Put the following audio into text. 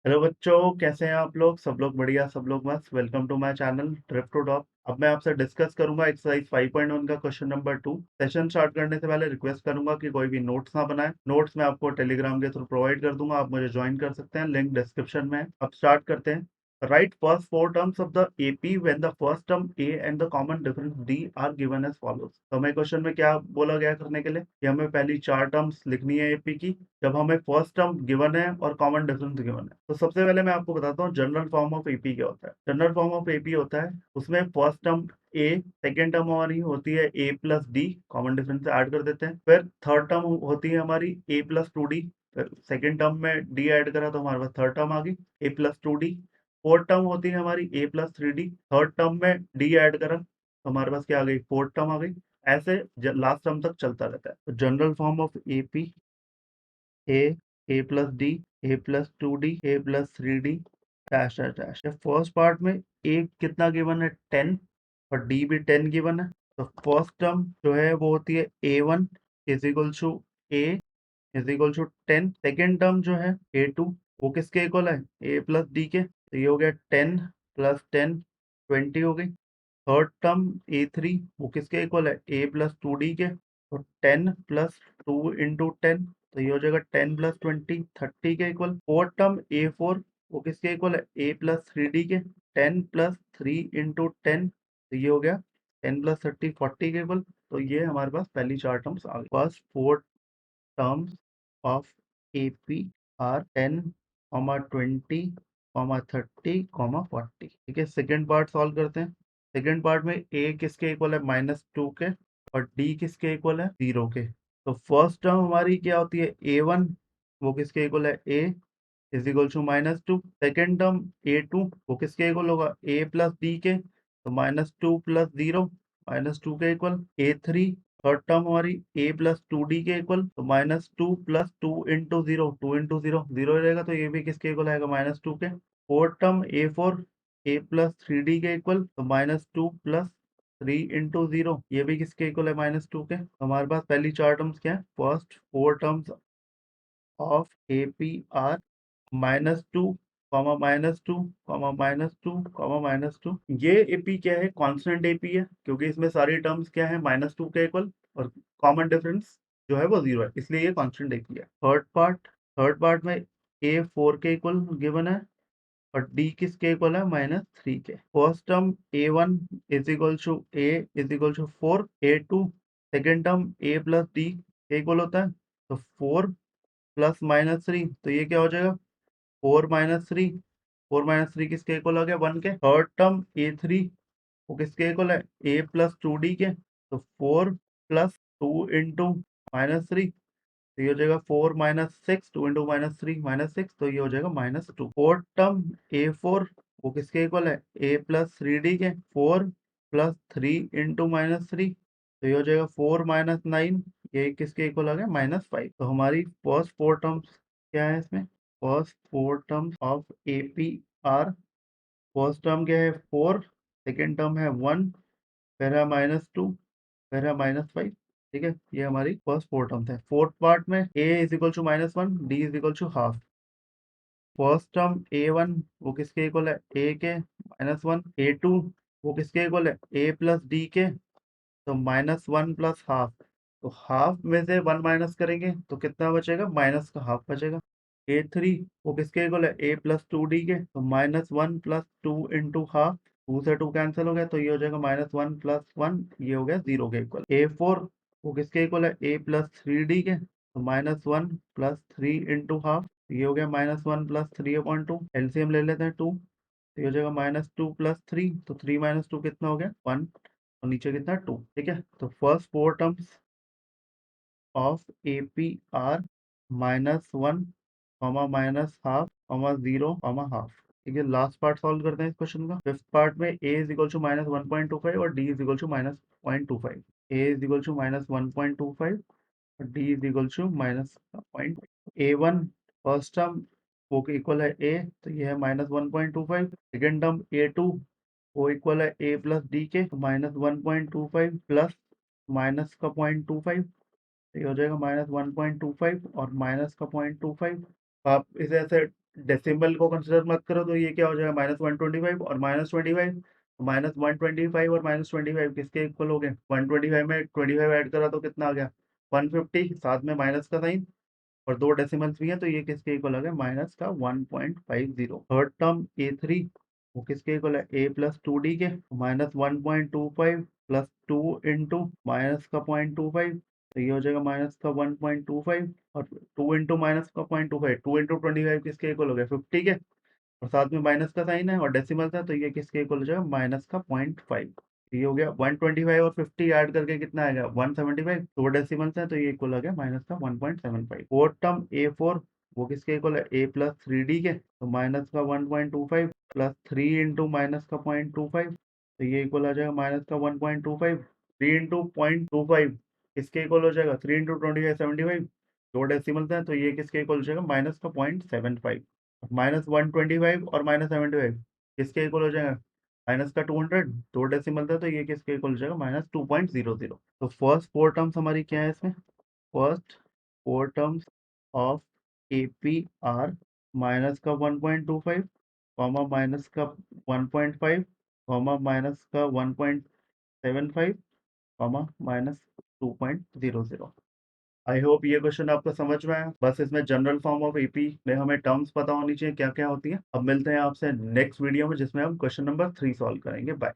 Hello बच्चों, कैसे हैं आप लोग? सब लोग बढ़िया, सब लोग मस्त। Welcome to my channel trip to top. अब मैं आपसे डिस्कस करूंगा एक्सरसाइज 5.1 का क्वेश्चन नंबर 2। सेशन स्टार्ट करने से पहले रिक्वेस्ट करूंगा कि कोई भी नोट्स ना बनाए। नोट्स मैं आपको टेलीग्राम के थ्रू प्रोवाइड कर दूंगा, आप मुझे ज्वाइन कर सकते हैं, लिंक डिस्क्रिप्शन में है। अब स्टार्ट करते हैं। Write first four terms of the AP when the first term a and the common difference d are given as follows. तो हमें क्वेश्चन में क्या बोला गया करने के लिए कि हमें पहली चार टर्म्स लिखनी है एपी की, जब हमें फर्स्ट टर्म गिवन है और कॉमन डिफरेंस गिवन है। तो सबसे पहले मैं आपको बताता हूँ जनरल फॉर्म ऑफ एपी क्या होता है। जनरल फॉर्म ऑफ एपी होता है, उसमें first term A, second term हमारी होती है A plus D, common difference से ऐड कर देते हैं। फिर थर्ड टर्म होती है हमारी A plus two D, second term में डी ऐड करा तो हमारे पास थर्ड टर्म आ गई A plus two D. Fourth term होती है हमारी A plus three D, third term में डी ऐड करा तो हमारे पास क्या आ गई, फोर्थ टर्म आ गई। ऐसे लास्ट टर्म तक चलता रहता है। तो general form of AP A, A plus D, A plus two D, A plus three D, dash dash dash. First part में ए कितना गिवन है, 10, और डी भी 10 गिवन है। तो फर्स्ट टर्म जो है वो होती है A one is equal to A is equal to 10। Second term जो है ए टू, वो किसके इक्वल है, ए प्लस डी के, तो ये हो गया 10 प्लस 10, 20 हो गई। थर्ड टर्म ए थ्री, वो किसके इक्वल है, ए प्लस टू डी के, तो 10 प्लस 2 इंटू 10, तो ये हो जाएगा 10 प्लस 20, 30 के इक्वल। फोर्थ टर्म ए फोर, वो किसके इक्वल है, ए प्लस थ्री डी के, 10 प्लस 3 इंटू 10, तो ये हो गया 10 प्लस 30, 40 के इक्वल। तो ये हमारे पास पहली चार टर्म्स आ गई। First four terms of AP are 10, 20, 30, 40। ठीक है, सेकेंड पार्ट सॉल्व करते हैं। सेकेंड पार्ट में a किसके इक्वल है, -2 के, और d किसके इक्वल है, 0 के। तो फर्स्ट टर्म हमारी क्या होती है, a1, वो किसके इक्वल है, a is equal to -2। Second term a2, वो किसके इक्वल होगा, a प्लस डी के, तो -2 प्लस 0, -2 के इक्वल। a3 थर्ड टर्म हमारी a प्लस टू डी के इक्वल, तो -2 प्लस 2 इंटू 0, 2 इंटू 0 0 रहेगा, तो ये भी किसके इक्वल आएगा, -2 के। Fourth term a4 a plus three D के इक्वल, तो -2 प्लस 3 इंटू 0, ये भी किसके इक्वल है, -2 के। तो हमारे पास पहली चार टर्म्स क्या है, first four terms of AP are -2, -2, -2, -2। ये एपी क्या है, कांस्टेंट एपी है, क्योंकि इसमें सारी टर्म्स क्या है, -2 के इक्वल, और कॉमन डिफरेंस जो है वो 0 है, इसलिए ये कांस्टेंट एपी है। थर्ड पार्ट में ए 4 के इक्वल गिवन है, और डी किसके इक्वल है, -3 के। First term a1 is equal to A is equal to 4, a2 second term a plus d के इक्वल होता है, तो 4 प्लस -3, तो ये क्या हो जाएगा, 4 - 3, 4 - 3 किसके इक्वल हो गया, 1 के। थर्ड टर्म a3, वो किसके इक्वल है, a प्लस टू डी के, तो 4 प्लस 2 इंटू -3, तो ये हो जाएगा 4 -6, 2 इंटू -3 -6, तो ये हो जाएगा -2। फोर्थ टर्म a4, वो किसके इक्वल है, a प्लस थ्री डी के, 4 प्लस 3 इंटू -3, तो ये हो जाएगा 4 -9, ये किसके इक्वल आ गया, -5। तो हमारी फर्स्ट फोर टर्म्स क्या है इसमें, first four terms of AP are, first term क्या है 4, सेकेंड टर्म है 1, फिर है -2, फिर है -5। ठीक है, ये हमारी फर्स्ट फोर टर्म्स है। फोर्थ पार्ट में a is equal to -1, d is equal to half. First term a1, वो किसके इक्वल है, a के, -1। a2, वो किसके इक्वल है, a प्लस डी के, तो -1 प्लस हाफ, तो हाफ में से 1 माइनस करेंगे तो कितना बचेगा, माइनस का हाफ बचेगा। a3, वो किसके इक्वल है, a प्लस टू डी के, तो -1 प्लस 2 इंटू हाफ, 2 से 2 कैंसिल हो गया, तो ये हो जाएगा -1 प्लस 1, ये हो गया 0 के इक्वल। a4, वो किसके इक्वल है, a प्लस थ्री डी के, तो -1 प्लस 3 इंटू हाफ, ये हो गया -1 प्लस 3/2। एलसीएम ले लेते हैं 2, तो ये हो जाएगा -2 प्लस 3, तो 3 - 2 कितना हो गया, 1, और नीचे कितना, 2। ठीक है, तो first four terms of AP are -1, -half, -0, half. ठीक है, लास्ट पार्ट सॉल्व करते हैं इस क्वेश्चन का। फिफ्थ पार्ट में a इज इक्वल टू -1.25 और d is equal to -0.25। a is equal to -1.25 और d is equal to -0. a1 first term वो इक्वल है a, तो ये है -1.25। सेकेंड टर्म a2, वो इक्वल है a प्लस डी के, तो -1.25 प्लस माइनस का 0.25, तो ये हो जाएगा -1.25 और माइनस का 0.25। आप इसे ऐसे डेसिमल को कंसिडर मत करो तो ये क्या हो जाएगा -125 और -25 -125 और -25 किसके इक्वल हो गए 125 में 25 ऐड करा तो कितना आ गया 150 साथ में माइनस का साइन और दो डेसिमल्स भी हैं तो ये किसके इक्वल आ गया माइनस का 1.50। थर्ड टर्म A3 वो किसके इक्वल है a प्लस 2d के -1.25 प्लस 2 इंटू माइनस का 0.25 तो ये हो जाएगा माइनस का 1.25 और 2 इंटू माइनस का 0.25 2 इंटू 25 किसके इक्वल हो गया 50 के और साथ में माइनस का साइन है और डेसिमल था तो ये किसके इक्वल हो जाएगा माइनस का 0.5। ये हो गया 125 और 50 ऐड करके कितना आएगा 175 दो डेसिमल्स हैं तो ये इक्वल आ गया माइनस का 1.75। फोर्थ टर्म A4 वो किसके इक्वल है a प्लस 3d के तो माइनस का 1.25 प्लस 3 इंटू माइनस का 0.25 तो ये इक्वल आ जाएगा माइनस का 1.25 3 इंटू 0.25 किसके इक्वल हो जाएगा 3 इंटू 25 75 दो डेसिमल्स हैं तो ये किसके इक्वल हो जाएगा माइनस का 0.75 -125 और -75 किसके इक्वल हो जाएगा माइनस का 200 दो डेसिमल था तो ये किसके इक्वल हो जाएगा -2.00। तो फर्स्ट फोर टर्म्स हमारी क्या है इसमें first four terms of AP are minus का 1.25 कॉमा माइनस का 1.5 कॉमा माइनस का 1.75 कॉमा माइनस 2.00। आई होप ये क्वेश्चन आपको समझ में आया। बस इसमें जनरल फॉर्म ऑफ एपी में हमें टर्म्स पता होनी चाहिए क्या क्या होती है। अब मिलते हैं आपसे नेक्स्ट वीडियो में जिसमें हम क्वेश्चन नंबर 3 सॉल्व करेंगे। बाय।